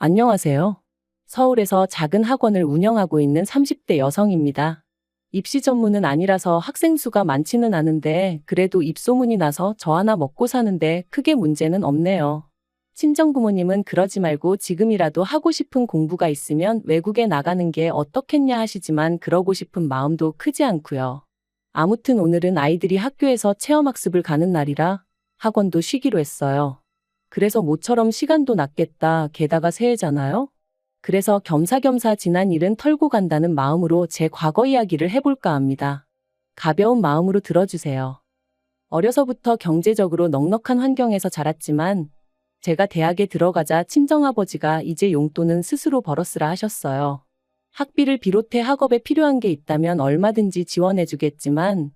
안녕하세요. 서울에서 작은 학원을 운영하고 있는 30대 여성입니다. 입시 전문은 아니라서 학생 수가 많지는 않은데 그래도 입소문이 나서 저 하나 먹고 사는데 크게 문제는 없네요. 친정부모님은 그러지 말고 지금이라도 하고 싶은 공부가 있으면 외국에 나가는 게 어떻겠냐 하시지만 그러고 싶은 마음도 크지 않고요. 아무튼 오늘은 아이들이 학교에서 체험학습을 가는 날이라 학원도 쉬기로 했어요. 그래서 모처럼 시간도 났겠다. 게다가 새해잖아요? 그래서 겸사겸사 지난 일은 털고 간다는 마음으로 제 과거 이야기를 해볼까 합니다. 가벼운 마음으로 들어주세요. 어려서부터 경제적으로 넉넉한 환경에서 자랐지만 제가 대학에 들어가자 친정아버지가 이제 용돈은 스스로 벌었으라 하셨어요. 학비를 비롯해 학업에 필요한 게 있다면 얼마든지 지원해주겠지만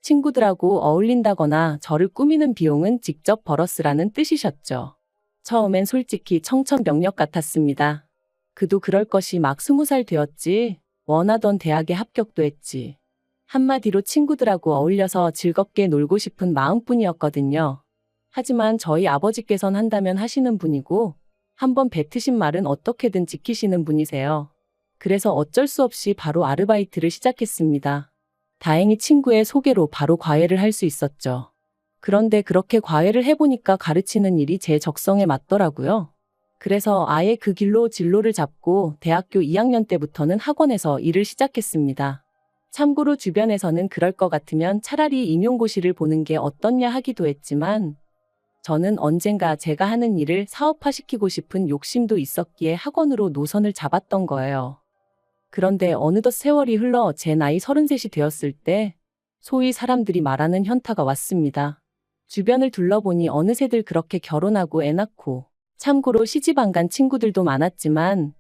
친구들하고 어울린다거나 저를 꾸미는 비용은 직접 벌었으라는 뜻이셨죠. 처음엔 솔직히 청천벽력 같았습니다. 그도 그럴 것이 막 20살 되었지. 원하던 대학에 합격도 했지. 한마디로 친구들하고 어울려서 즐겁게 놀고 싶은 마음뿐이었거든요. 하지만 저희 아버지께선 한다면 하시는 분이고 한번 뱉으신 말은 어떻게든 지키시는 분이세요. 그래서 어쩔 수 없이 바로 아르바이트를 시작했습니다. 다행히 친구의 소개로 바로 과외를 할 수 있었죠. 그런데 그렇게 과외를 해보니까 가르치는 일이 제 적성에 맞더라고요. 그래서 아예 그 길로 진로를 잡고 대학교 2학년 때부터는 학원에서 일을 시작했습니다. 참고로 주변에서는 그럴 것 같으면 차라리 임용고시를 보는 게 어떻냐 하기도 했지만 저는 언젠가 제가 하는 일을 사업화시키고 싶은 욕심도 있었기에 학원으로 노선을 잡았던 거예요. 그런데 어느덧 세월이 흘러 제 나이 33이 되었을 때 소위 사람들이 말하는 현타가 왔습니다. 주변을 둘러보니 어느새들 그렇게 결혼하고 애 낳고 참고로 시집 안 간 친구들도 많았지만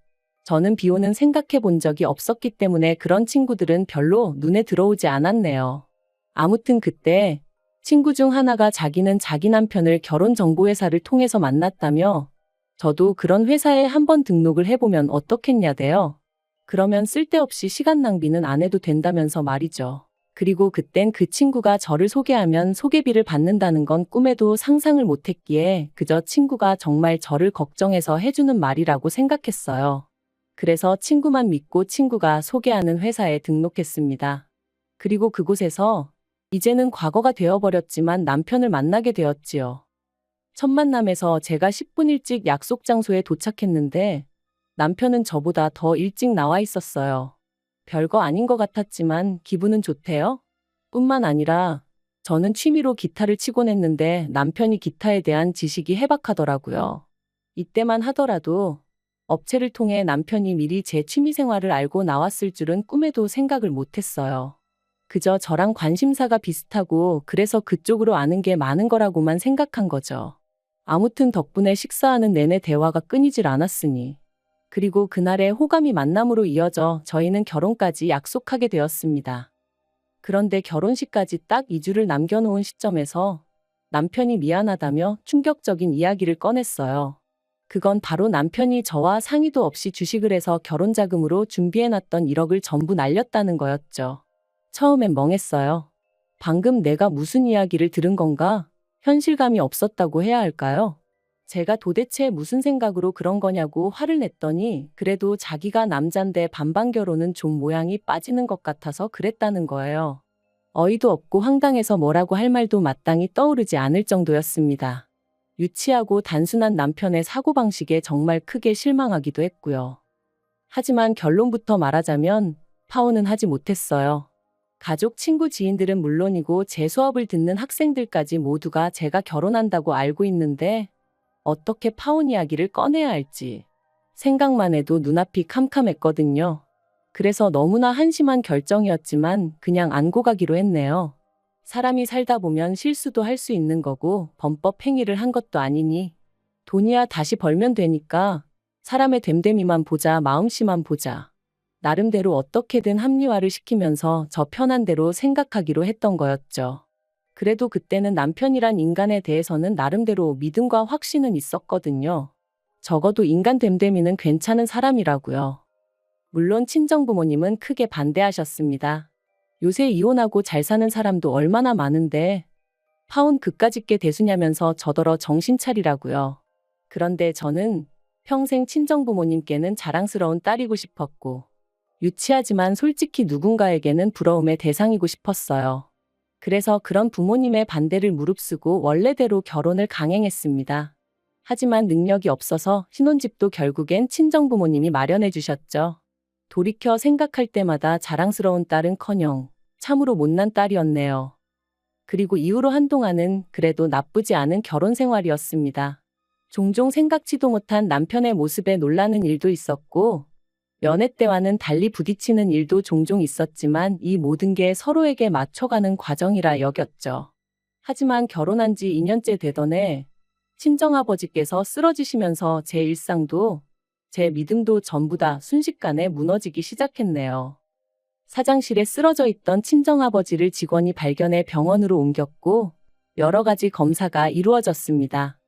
저는 비혼은 생각해 본 적이 없었기 때문에 그런 친구들은 별로 눈에 들어오지 않았네요. 아무튼 그때 친구 중 하나가 자기는 자기 남편을 결혼정보회사를 통해서 만났다며 저도 그런 회사에 한번 등록을 해보면 어떻겠냐대요. 그러면 쓸데없이 시간 낭비는 안 해도 된다면서 말이죠. 그리고 그땐 그 친구가 저를 소개하면 소개비를 받는다는 건 꿈에도 상상을 못했기에 그저 친구가 정말 저를 걱정해서 해주는 말이라고 생각했어요. 그래서 친구만 믿고 친구가 소개하는 회사에 등록했습니다. 그리고 그곳에서 이제는 과거가 되어버렸지만 남편을 만나게 되었지요. 첫 만남에서 제가 10분 일찍 약속 장소에 도착했는데 남편은 저보다 더 일찍 나와 있었어요. 별거 아닌 것 같았지만 기분은 좋대요. 뿐만 아니라 저는 취미로 기타를 치곤 했는데 남편이 기타에 대한 지식이 해박하더라고요. 이때만 하더라도 업체를 통해 남편이 미리 제 취미 생활을 알고 나왔을 줄은 꿈에도 생각을 못했어요. 그저 저랑 관심사가 비슷하고 그래서 그쪽으로 아는 게 많은 거라고만 생각한 거죠. 아무튼 덕분에 식사하는 내내 대화가 끊이질 않았으니. 그리고 그날의 호감이 만남으로 이어져 저희는 결혼까지 약속하게 되었습니다. 그런데 결혼식까지 딱 2주를 남겨놓은 시점에서 남편이 미안하다며 충격적인 이야기를 꺼냈어요. 그건 바로 남편이 저와 상의도 없이 주식을 해서 결혼자금으로 준비해놨던 1억을 전부 날렸다는 거였죠. 처음엔 멍했어요. 방금 내가 무슨 이야기를 들은 건가? 현실감이 없었다고 해야 할까요? 제가 도대체 무슨 생각으로 그런 거냐고 화를 냈더니 그래도 자기가 남잔데 반반 결혼은 좀 모양이 빠지는 것 같아서 그랬다는 거예요. 어이도 없고 황당해서 뭐라고 할 말도 마땅히 떠오르지 않을 정도였습니다. 유치하고 단순한 남편의 사고방식에 정말 크게 실망하기도 했고요. 하지만 결론부터 말하자면 파혼은 하지 못했어요. 가족, 친구, 지인들은 물론이고 제 수업을 듣는 학생들까지 모두가 제가 결혼한다고 알고 있는데 어떻게 파혼 이야기를 꺼내야 할지 생각만 해도 눈앞이 캄캄했거든요. 그래서 너무나 한심한 결정이었지만 그냥 안고 가기로 했네요. 사람이 살다 보면 실수도 할 수 있는 거고 범법 행위를 한 것도 아니니 돈이야 다시 벌면 되니까 사람의 됨됨이만 보자, 마음씨만 보자. 나름대로 어떻게든 합리화를 시키면서 저 편한 대로 생각하기로 했던 거였죠. 그래도 그때는 남편이란 인간에 대해서는 나름대로 믿음과 확신은 있었거든요. 적어도 인간 됨됨이는 괜찮은 사람이라고요. 물론 친정부모님은 크게 반대하셨습니다. 요새 이혼하고 잘 사는 사람도 얼마나 많은데 파혼 그까짓 게 대수냐면서 저더러 정신 차리라고요. 그런데 저는 평생 친정부모님께는 자랑스러운 딸이고 싶었고, 유치하지만 솔직히 누군가에게는 부러움의 대상이고 싶었어요. 그래서 그런 부모님의 반대를 무릅쓰고 원래대로 결혼을 강행했습니다. 하지만 능력이 없어서 신혼집도 결국엔 친정부모님이 마련해 주셨죠. 돌이켜 생각할 때마다 자랑스러운 딸은커녕 참으로 못난 딸이었네요. 그리고 이후로 한동안은 그래도 나쁘지 않은 결혼 생활이었습니다. 종종 생각지도 못한 남편의 모습에 놀라는 일도 있었고, 연애 때와는 달리 부딪히는 일도 종종 있었지만 이 모든 게 서로에게 맞춰가는 과정이라 여겼죠. 하지만 결혼한 지 2년째 되던 해 친정아버지께서 쓰러지시면서 제 일상도 제 믿음도 전부 다 순식간에 무너지기 시작했네요. 사장실에 쓰러져 있던 친정아버지를 직원이 발견해 병원으로 옮겼고 여러 가지 검사가 이루어졌습니다.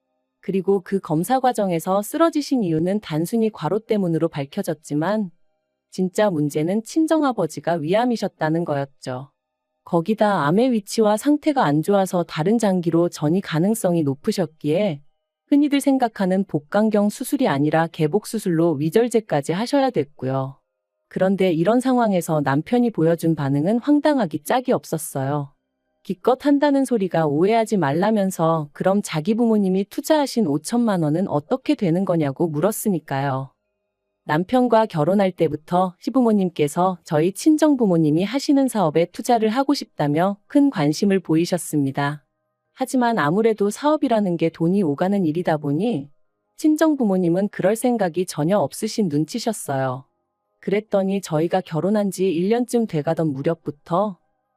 그리고 그 검사 과정에서 쓰러지신 이유는 단순히 과로 때문으로 밝혀졌지만 진짜 문제는 친정아버지가 위암이셨다는 거였죠. 거기다 암의 위치와 상태가 안 좋아서 다른 장기로 전이 가능성이 높으셨기에 흔히들 생각하는 복강경 수술이 아니라 개복수술로 위절제까지 하셔야 됐고요. 그런데 이런 상황에서 남편이 보여준 반응은 황당하기 짝이 없었어요. 기껏 한다는 소리가 오해하지 말라면서 그럼 자기 부모님이 투자하신 5천만 원은 어떻게 되는 거냐고 물었으니까요. 남편과 결혼할 때부터 시부모님께서 저희 친정부모님이 하시는 사업에 투자를 하고 싶다며 큰 관심을 보이셨습니다. 하지만 아무래도 사업이라는 게 돈이 오가는 일이다 보니 친정부모님은 그럴 생각이 전혀 없으신 눈치셨어요. 그랬더니 저희가 결혼한 지 1년쯤 돼가던 무렵부터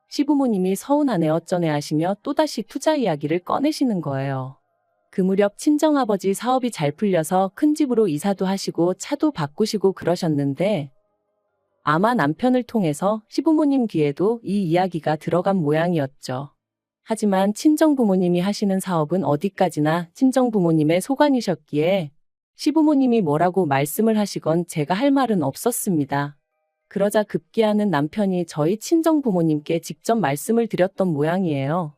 시부모님이 서운하네 어쩌네 하시며 또다시 투자 이야기를 꺼내시는 거예요. 그 무렵 친정아버지 사업이 잘 풀려서 큰 집으로 이사도 하시고 차도 바꾸시고 그러셨는데 아마 남편을 통해서 시부모님 귀에도 이 이야기가 들어간 모양이었죠. 하지만 친정부모님이 하시는 사업은 어디까지나 친정부모님의 소관이셨기에 시부모님이 뭐라고 말씀을 하시건 제가 할 말은 없었습니다. 그러자 급기야는 남편이 저희 친정부모님께 직접 말씀을 드렸던 모양이에요.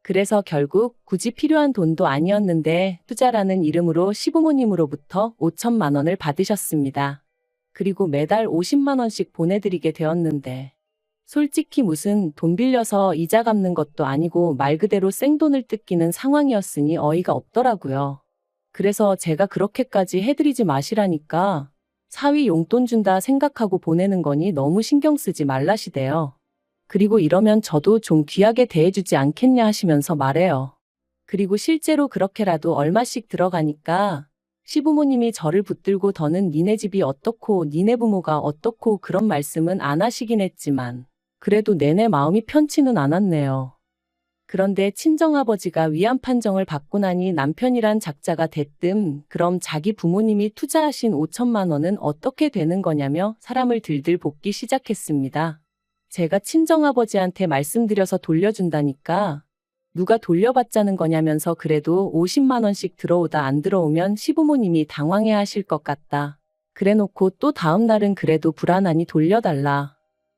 그래서 결국 굳이 필요한 돈도 아니었는데 투자라는 이름으로 시부모님으로부터 5천만 원을 받으셨습니다. 그리고 매달 50만 원씩 보내드리게 되었는데 솔직히 무슨 돈 빌려서 이자 갚는 것도 아니고 말 그대로 생돈을 뜯기는 상황이었으니 어이가 없더라고요. 그래서 제가 그렇게까지 해드리지 마시라니까 사위 용돈 준다 생각하고 보내는 거니 너무 신경 쓰지 말라시대요. 그리고 이러면 저도 좀 귀하게 대해주지 않겠냐 하시면서 말해요. 그리고 실제로 그렇게라도 얼마씩 들어가니까 시부모님이 저를 붙들고 더는 니네 집이 어떻고 니네 부모가 어떻고 그런 말씀은 안 하시긴 했지만 그래도 내내 마음이 편치는 않았네요. 그런데 친정아버지가 위암 판정을 받고 나니 남편이란 작자가 대뜸 그럼 자기 부모님이 투자하신 5천만 원은 어떻게 되는 거냐며 사람을 들들 볶기 시작했습니다. 제가 친정아버지한테 말씀드려서 돌려준다니까 누가 돌려받자는 거냐면서 그래도 50만 원씩 들어오다 안 들어오면 시부모님이 당황해 하실 것 같다. 그래놓고 또 다음 날은 그래도 불안하니 돌려달라.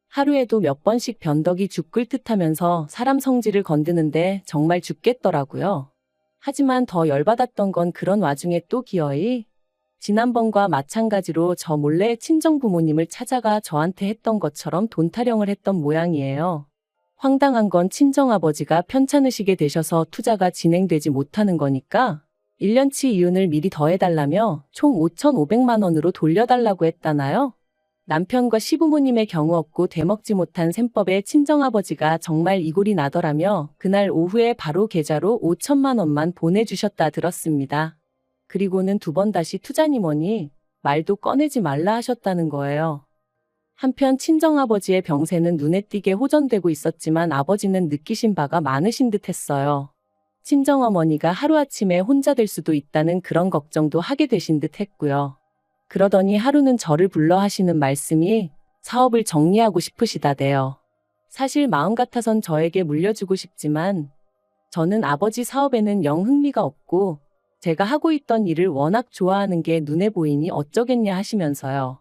하루에도 몇 번씩 변덕이 죽을 듯하면서 사람 성질을 건드는데 정말 죽겠더라고요. 하지만 더 열받았던 건 그런 와중에 또 기어이 지난번과 마찬가지로 저 몰래 친정부모님을 찾아가 저한테 했던 것처럼 돈 타령을 했던 모양이에요. 황당한 건 친정아버지가 편찮으시게 되셔서 투자가 진행되지 못하는 거니까 1년치 이윤을 미리 더해달라며 총 5,500만 원으로 돌려달라고 했다나요? 남편과 시부모님의 경우 없고 되먹지 못한 셈법에 친정아버지가 정말 이골이 나더라며 그날 오후에 바로 계좌로 5천만 원만 보내주셨다 들었습니다. 그리고는 두 번 다시 투자니 뭐니 말도 꺼내지 말라 하셨다는 거예요. 한편 친정아버지의 병세는 눈에 띄게 호전되고 있었지만 아버지는 느끼신 바가 많으신 듯 했어요. 친정어머니가 하루아침에 혼자 될 수도 있다는 그런 걱정도 하게 되신 듯 했고요. 그러더니 하루는 저를 불러 하시는 말씀이 사업을 정리하고 싶으시다대요. 사실 마음 같아선 저에게 물려주고 싶지만 저는 아버지 사업에는 영 흥미가 없고 제가 하고 있던 일을 워낙 좋아하는 게 눈에 보이니 어쩌겠냐 하시면서요.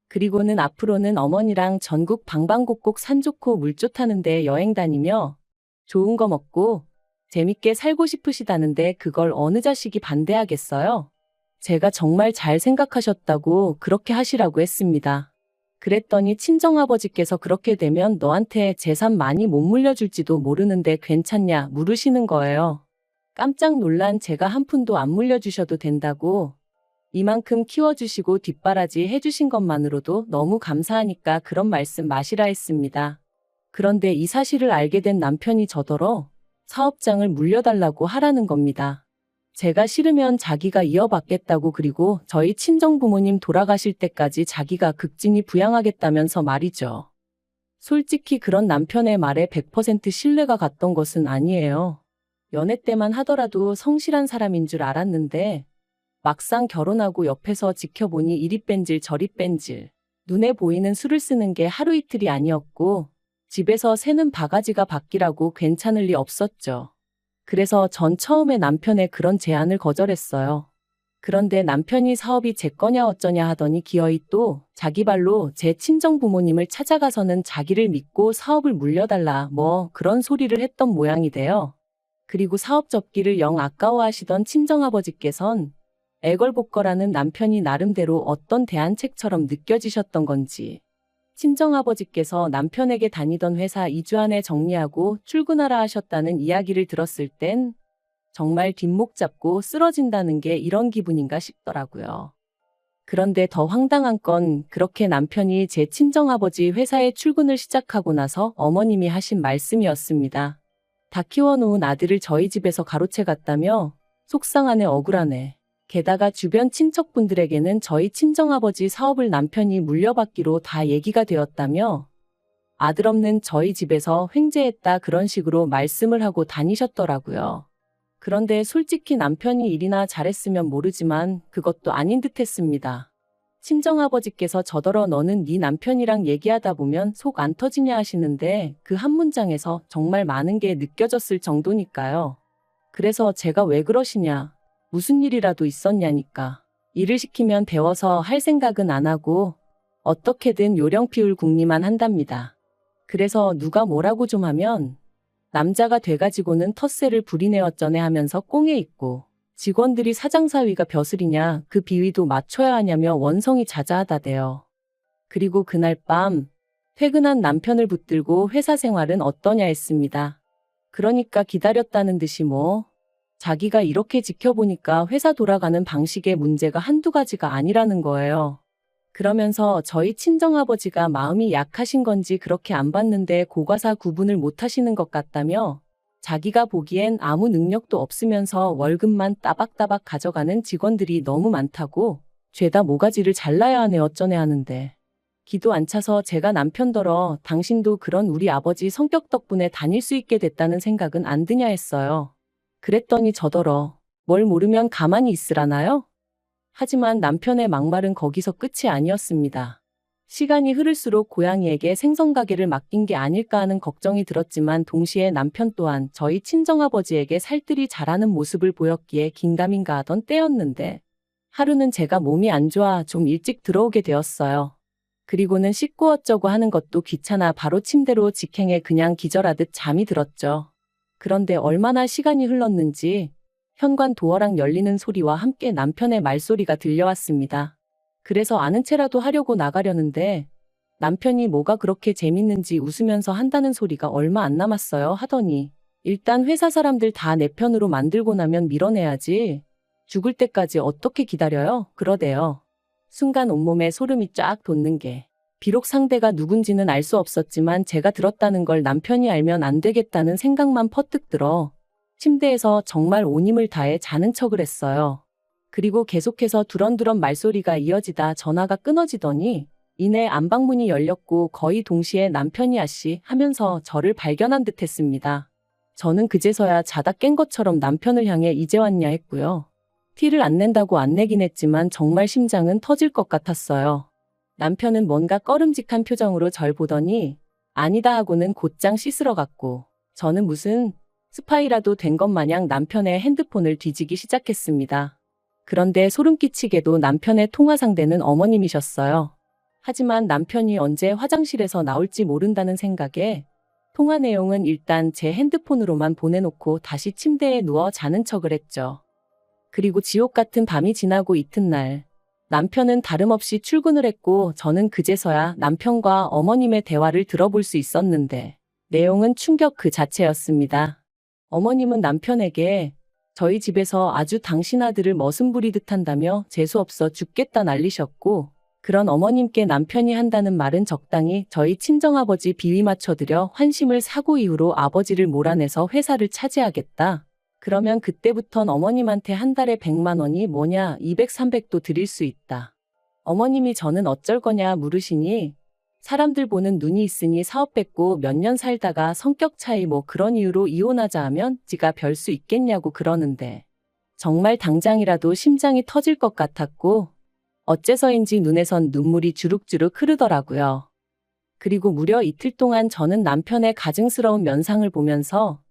그리고는 앞으로는 어머니랑 전국 방방곡곡 산 좋고 물 좋다는데 여행 다니며 좋은 거 먹고 재밌게 살고 싶으시다는데 그걸 어느 자식이 반대하겠어요? 제가 정말 잘 생각하셨다고 그렇게 하시라고 했습니다. 그랬더니 친정아버지께서 그렇게 되면 너한테 재산 많이 못 물려줄지도 모르는데 괜찮냐 물으시는 거예요. 깜짝 놀란 제가 한 푼도 안 물려주셔도 된다고, 이만큼 키워주시고 뒷바라지 해주신 것만으로도 너무 감사하니까 그런 말씀 마시라 했습니다. 그런데 이 사실을 알게 된 남편이 저더러 사업장을 물려달라고 하라는 겁니다. 제가 싫으면 자기가 이어받겠다고, 그리고 저희 친정부모님 돌아가실 때까지 자기가 극진히 부양하겠다면서 말이죠. 솔직히 그런 남편의 말에 100% 신뢰가 갔던 것은 아니에요. 연애 때만 하더라도 성실한 사람인 줄 알았는데 막상 결혼하고 옆에서 지켜보니 이리 뺀질 저리 뺀질, 눈에 보이는 수를 쓰는 게 하루 이틀이 아니었고 집에서 새는 바가지가 바뀌라고 괜찮을 리 없었죠. 그래서 전 처음에 남편의 그런 제안을 거절했어요. 그런데 남편이 사업이 제 거냐 어쩌냐 하더니 기어이 또 자기 발로 제 친정 부모님을 찾아가서는 자기를 믿고 사업을 물려달라 뭐 그런 소리를 했던 모양이돼요. 그리고 사업 접기를 영 아까워하시던 친정아버지께선 애걸복걸하는 남편이 나름대로 어떤 대안책처럼 느껴지셨던 건지 친정아버지께서 남편에게 다니던 회사 2주 안에 정리하고 출근하라 하셨다는 이야기를 들었을 땐 정말 뒷목 잡고 쓰러진다는 게 이런 기분인가 싶더라고요. 그런데 더 황당한 건 그렇게 남편이 제 친정아버지 회사에 출근을 시작하고 나서 어머님이 하신 말씀이었습니다. 다 키워놓은 아들을 저희 집에서 가로채 갔다며 속상하네 억울하네. 게다가 주변 친척분들에게는 저희 친정아버지 사업을 남편이 물려받기로 다 얘기가 되었다며 아들 없는 저희 집에서 횡재했다 그런 식으로 말씀을 하고 다니셨더라고요. 그런데 솔직히 남편이 일이나 잘했으면 모르지만 그것도 아닌 듯 했습니다. 친정아버지께서 저더러 너는 네 남편이랑 얘기하다 보면 속 안 터지냐 하시는데 그 한 문장에서 정말 많은 게 느껴졌을 정도니까요. 그래서 제가 왜 그러시냐, 무슨 일이라도 있었냐니까. 일을 시키면 배워서 할 생각은 안 하고 어떻게든 요령 피울 궁리만 한답니다. 그래서 누가 뭐라고 좀 하면 남자가 돼가지고는 텃세를 부리네 어쩌네 하면서 꽁에 있고, 직원들이 사장사위가 벼슬이냐 그 비위도 맞춰야 하냐며 원성이 자자하다대요. 그리고 그날 밤 퇴근한 남편을 붙들고 회사 생활은 어떠냐 했습니다. 그러니까 기다렸다는 듯이 뭐 자기가 이렇게 지켜보니까 회사 돌아가는 방식의 문제가 한두 가지가 아니라는 거예요. 그러면서 저희 친정아버지가 마음이 약하신 건지 그렇게 안 봤는데 고과사 구분을 못 하시는 것 같다며 자기가 보기엔 아무 능력도 없으면서 월급만 따박따박 가져가는 직원들이 너무 많다고 죄다 모가지를 잘라야 하네 어쩌네 하는데, 기도 안 차서 제가 남편더러 당신도 그런 우리 아버지 성격 덕분에 다닐 수 있게 됐다는 생각은 안 드냐 했어요. 그랬더니 저더러 뭘 모르면 가만히 있으라나요? 하지만 남편의 막말은 거기서 끝이 아니었습니다. 시간이 흐를수록 고양이에게 생선가게를 맡긴 게 아닐까 하는 걱정이 들었지만 동시에 남편 또한 저희 친정아버지에게 살뜰히 잘하는 모습을 보였기에 긴가민가 하던 때였는데 하루는 제가 몸이 안 좋아 좀 일찍 들어오게 되었어요. 그리고는 씻고 어쩌고 하는 것도 귀찮아 바로 침대로 직행해 그냥 기절하듯 잠이 들었죠. 그런데 얼마나 시간이 흘렀는지 현관 도어락 열리는 소리와 함께 남편의 말소리가 들려왔습니다. 그래서 아는 체라도 하려고 나가려는데 남편이 뭐가 그렇게 재밌는지 웃으면서 한다는 소리가 얼마 안 남았어요 하더니 일단 회사 사람들 다 내 편으로 만들고 나면 밀어내야지. 죽을 때까지 어떻게 기다려요? 그러대요. 순간 온몸에 소름이 쫙 돋는 게, 비록 상대가 누군지는 알 수 없었지만 제가 들었다는 걸 남편이 알면 안 되겠다는 생각만 퍼뜩 들어 침대에서 정말 온 힘을 다해 자는 척을 했어요. 그리고 계속해서 두런두런 말소리가 이어지다 전화가 끊어지더니 이내 안방문이 열렸고 거의 동시에 남편이 아씨 하면서 저를 발견한 듯 했습니다. 저는 그제서야 자다 깬 것처럼 남편을 향해 이제 왔냐 했고요. 티를 안 낸다고 안 내긴 했지만 정말 심장은 터질 것 같았어요. 남편은 뭔가 꺼름직한 표정으로 절 보더니 아니다 하고는 곧장 씻으러 갔고 저는 무슨 스파이라도 된 것 마냥 남편의 핸드폰을 뒤지기 시작했습니다. 그런데 소름 끼치게도 남편의 통화 상대는 어머님이셨어요. 하지만 남편이 언제 화장실에서 나올지 모른다는 생각에 통화 내용은 일단 제 핸드폰으로만 보내놓고 다시 침대에 누워 자는 척을 했죠. 그리고 지옥 같은 밤이 지나고 이튿날 남편은 다름없이 출근을 했고 저는 그제서야 남편과 어머님의 대화를 들어볼 수 있었는데 내용은 충격 그 자체였습니다. 어머님은 남편에게 저희 집에서 아주 당신 아들을 머슴 부리듯 한다며 재수없어 죽겠다 난리셨고 그런 어머님께 남편이 한다는 말은 적당히 저희 친정아버지 비위 맞춰드려 환심을 사고 이후로 아버지를 몰아내서 회사를 차지하겠다. 그러면 그때부턴 어머님한테 한 달에 100만 원이 뭐냐 200, 300도 드릴 수 있다. 어머님이 저는 어쩔 거냐 물으시니 사람들 보는 눈이 있으니 사업 뺏고 몇 년 살다가 성격 차이 뭐 그런 이유로 이혼하자 하면 지가 별 수 있겠냐고 그러는데 정말 당장이라도 심장이 터질 것 같았고 어째서인지 눈에선 눈물이 주룩주룩 흐르더라고요. 그리고 무려 이틀 동안 저는 남편의 가증스러운 면상을 보면서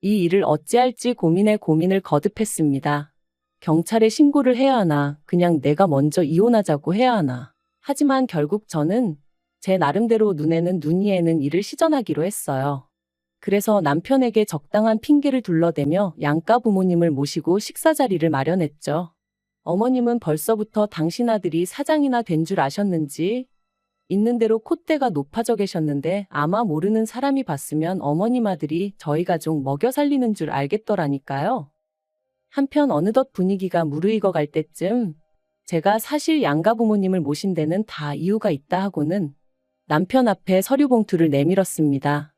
이 일을 어찌할지 고민을 거듭했습니다. 경찰에 신고를 해야 하나, 그냥 내가 먼저 이혼하자고 해야 하나. 하지만 결국 저는 제 나름대로 눈에는 눈, 이에는 이를 시전하기로 했어요. 그래서 남편에게 적당한 핑계를 둘러대며 양가 부모님을 모시고 식사 자리를 마련했죠. 어머님은 벌써부터 당신 아들이 사장이나 된 줄 아셨는지 있는 대로 콧대가 높아져 계셨는데 아마 모르는 사람이 봤으면 어머님 아들이 저희 가족 먹여 살리는 줄 알겠더라니까요. 한편 어느덧 분위기가 무르익어 갈 때쯤 제가 사실 양가 부모님을 모신 데는 다 이유가 있다 하고는 남편 앞에 서류 봉투를 내밀었습니다.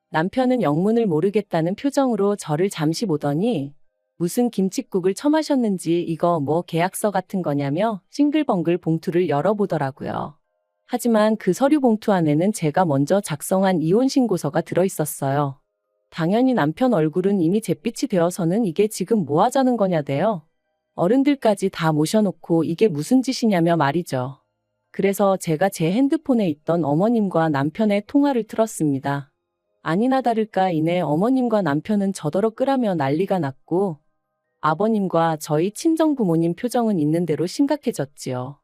남편은 영문을 모르겠다는 표정으로 저를 잠시 보더니 무슨 김칫국을 처마셨는지 이거 뭐 계약서 같은 거냐며 싱글벙글 봉투를 열어보더라고요. 하지만 그 서류 봉투 안에는 제가 먼저 작성한 이혼 신고서가 들어있었어요. 당연히 남편 얼굴은 이미 잿빛이 되어서는 이게 지금 뭐 하자는 거냐대요. 어른들까지 다 모셔놓고 이게 무슨 짓이냐며 말이죠. 그래서 제가 제 핸드폰에 있던 어머님과 남편의 통화를 틀었습니다. 아니나 다를까 이내 어머님과 남편은 저더러 끄라며 난리가 났고 아버님과 저희 친정 부모님 표정은 있는 대로 심각해졌지요.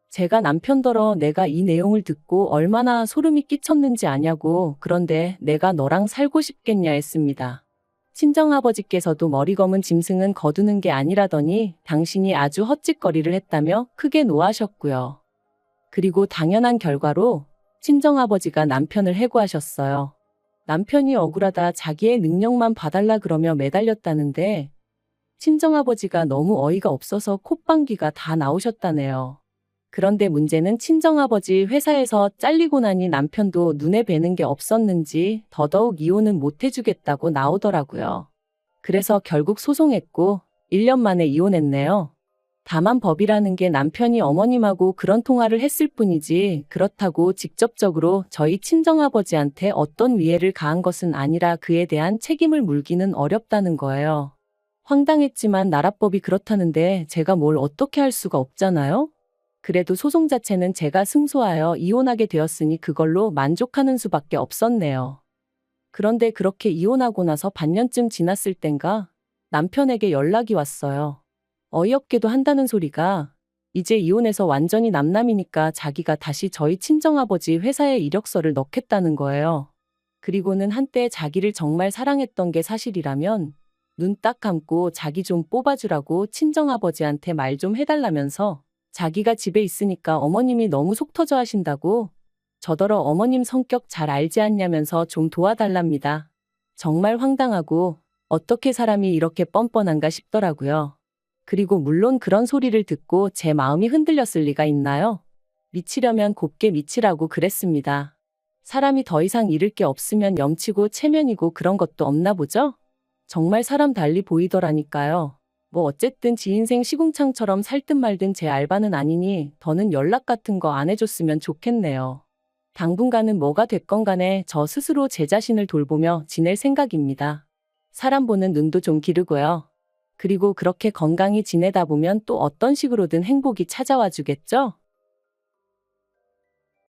제가 남편더러 내가 이 내용을 듣고 얼마나 소름이 끼쳤는지 아냐고 그런데 내가 너랑 살고 싶겠냐 했습니다. 친정아버지께서도 머리 검은 짐승은 거두는 게 아니라더니 당신이 아주 헛짓거리를 했다며 크게 노하셨고요. 그리고 당연한 결과로 친정아버지가 남편을 해고하셨어요. 남편이 억울하다 자기의 능력만 봐달라 그러며 매달렸다는데 친정아버지가 너무 어이가 없어서 콧방귀가 다 나오셨다네요. 그런데 문제는 친정아버지 회사에서 잘리고 나니 남편도 눈에 뵈는 게 없었는지 더더욱 이혼은 못 해주겠다고 나오더라고요. 그래서 결국 소송했고 1년 만에 이혼했네요. 다만 법이라는 게 남편이 어머님하고 그런 통화를 했을 뿐이지 그렇다고 직접적으로 저희 친정아버지한테 어떤 위해를 가한 것은 아니라 그에 대한 책임을 물기는 어렵다는 거예요. 황당했지만 나라법이 그렇다는데 제가 뭘 어떻게 할 수가 없잖아요? 그래도 소송 자체는 제가 승소하여 이혼하게 되었으니 그걸로 만족하는 수밖에 없었네요. 그런데 그렇게 이혼하고 나서 반년쯤 지났을 땐가 남편에게 연락이 왔어요. 어이없게도 한다는 소리가 이제 이혼해서 완전히 남남이니까 자기가 다시 저희 친정아버지 회사에 이력서를 넣겠다는 거예요. 그리고는 한때 자기를 정말 사랑했던 게 사실이라면 눈 딱 감고 자기 좀 뽑아주라고 친정아버지한테 말 좀 해달라면서 자기가 집에 있으니까 어머님이 너무 속 터져 하신다고 저더러 어머님 성격 잘 알지 않냐면서 좀 도와달랍니다. 정말 황당하고 어떻게 사람이 이렇게 뻔뻔한가 싶더라고요. 그리고 물론 그런 소리를 듣고 제 마음이 흔들렸을 리가 있나요? 미치려면 곱게 미치라고 그랬습니다. 사람이 더 이상 잃을 게 없으면 염치고 체면이고 그런 것도 없나 보죠? 정말 사람 달리 보이더라니까요. 뭐 어쨌든 지 인생 시궁창처럼 살든 말든 제 알바는 아니니 더는 연락 같은 거 안 해줬으면 좋겠네요. 당분간은 뭐가 됐건 간에 저 스스로 제 자신을 돌보며 지낼 생각입니다. 사람 보는 눈도 좀 기르고요. 그리고 그렇게 건강히 지내다 보면 또 어떤 식으로든 행복이 찾아와 주겠죠?